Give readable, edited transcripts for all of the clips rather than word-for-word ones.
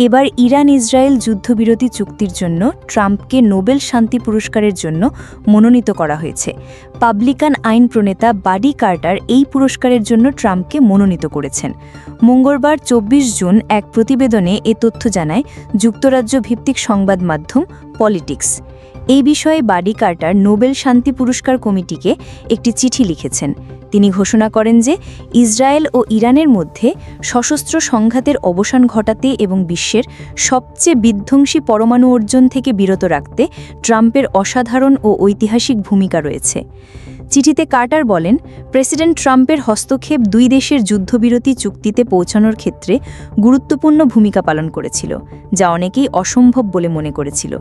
এবার Iran Israel যুদ্ধবিরতি চুক্তির জন্য ট্রাম্পকে নোবেল শান্তি পুরস্কারের জন্য মনোনীত করা হয়েছে। পাবলিকান আইন প্রণেতা বাডি কার্টার এই পুরস্কারের জন্য ট্রাম্পকে মনোনীত করেছেন। মঙ্গলবার ২৪ জুন এক প্রতিবেদনে এ তথ্য জানায় যুক্তরাজ্য ভিত্তিক সংবাদ মাধ্যম পলিটিক্স। এই বিষয়ে বাডি কার্টার নোবেল শান্তি পুরস্কার কমিটিকে একটি চিঠি লিখেছেন। তিনি ঘোষণা করেন যে ইসরায়েল ও ইরানের মধ্যে সশস্ত্র সংঘাতের অবসান ঘটাতে এবং বিশ্বের সবচেয়ে বিধ্বংসী পরমাণু অর্জন থেকে বিরত রাখতে ট্রাম্পের অসাধারণ ও ঐতিহাসিক ভূমিকা রয়েছে। চিঠিতে কার্টার বলেন, প্রেসিডেন্ট ট্রাম্পের হস্তক্ষেপ দুই দেশের যুদ্ধবিরতি চুক্তিতে পৌঁছানোর ক্ষেত্রে গুরুত্বপূর্ণ ভূমিকা পালন করেছিল, যা অনেকেই অসম্ভব বলে মনে করেছিল।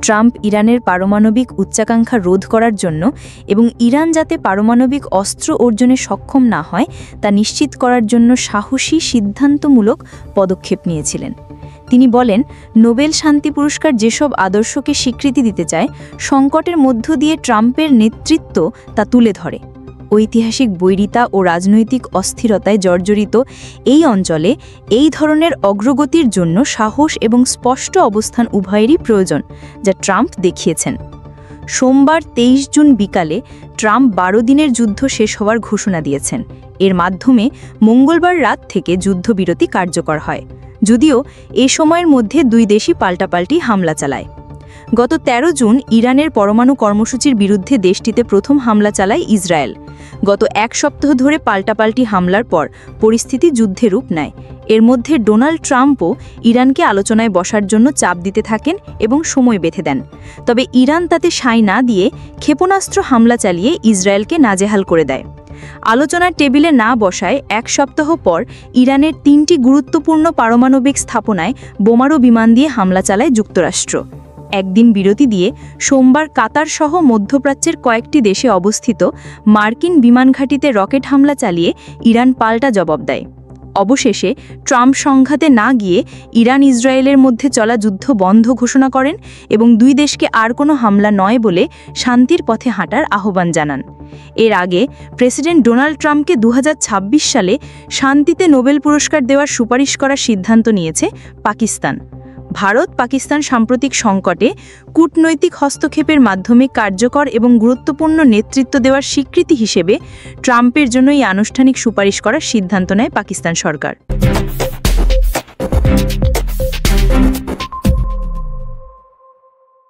ট্রাম্প ইরানের পারমাণবিক উচ্চাকাঙ্ক্ষা রোধ করার জন্য এবং ইরান যাতে পারমাণবিক অস্ত্র অর্জনে সক্ষম না হয় তা নিশ্চিত করার জন্য সাহসী সিদ্ধান্তমূলক পদক্ষেপ নিয়েছিলেন। তিনি বলেন, নোবেল শান্তি পুরস্কার যেসব আদর্শকে স্বীকৃতি দিতে চায়, সংকটের মধ্য দিয়ে ট্রাম্পের নেতৃত্ব তা তুলে ধরে। ঐতিহাসিক বৈরিতা ও রাজনৈতিক অস্থিরতায় জর্জরিত এই অঞ্চলে এই ধরনের অগ্রগতির জন্য সাহস এবং স্পষ্ট অবস্থান উভয়েরই প্রয়োজন, যা ট্রাম্প দেখিয়েছেন। সোমবার ২৩ জুন বিকালে ট্রাম্প ১২ দিনের যুদ্ধ শেষ হওয়ার ঘোষণা দিয়েছেন। এর মাধ্যমে মঙ্গলবার রাত থেকে যুদ্ধবিরতি কার্যকর হয়, যদিও এ সময়ের মধ্যে দুই দেশই পাল্টাপাল্টি হামলা চালায়। গত ১৩ জুন ইরানের পরমাণু কর্মসূচির বিরুদ্ধে দেশটিতে প্রথম হামলা চালায় ইসরায়েল। গত এক সপ্তাহ ধরে পাল্টাপাল্টি হামলার পর পরিস্থিতি যুদ্ধে রূপ নেয়। এর মধ্যে ডোনাল্ড ট্রাম্পও ইরানকে আলোচনায় বসার জন্য চাপ দিতে থাকেন এবং সময় বেঁধে দেন। তবে ইরান তাতে সায় না দিয়ে ক্ষেপণাস্ত্র হামলা চালিয়ে ইসরায়েলকে নাজেহাল করে দেয়। আলোচনার টেবিলে না বসায় এক সপ্তাহ পর ইরানের ৩টি গুরুত্বপূর্ণ পারমাণবিক স্থাপনায় বোমারু বিমান দিয়ে হামলা চালায় যুক্তরাষ্ট্র। একদিন বিরতি দিয়ে সোমবার কাতার সহ মধ্যপ্রাচ্যের কয়েকটি দেশে অবস্থিত মার্কিন বিমান ঘাঁটিতে রকেট হামলা চালিয়ে ইরান পাল্টা জবাব দেয়। অবশেষে ট্রাম্প সংঘাতে না গিয়ে ইরান ইসরায়েলের মধ্যে চলা যুদ্ধ বন্ধ ঘোষণা করেন এবং দুই দেশকে আর কোনো হামলা নয় বলে শান্তির পথে হাঁটার আহ্বান জানান। এর আগে প্রেসিডেন্ট ডোনাল্ড ট্রাম্পকে ২০২৬ সালে শান্তিতে নোবেল পুরস্কার দেওয়ার সুপারিশ করার সিদ্ধান্ত নিয়েছে পাকিস্তান। ভারত-পাকিস্তান সাম্প্রতিক সংকটে কূটনৈতিক হস্তক্ষেপের মাধ্যমে কার্যকর এবং গুরুত্বপূর্ণ নেতৃত্ব দেওয়ার স্বীকৃতি হিসেবে ট্রাম্পের জন্য এই আনুষ্ঠানিক সুপারিশ করার সিদ্ধান্ত নেয় পাকিস্তান সরকার।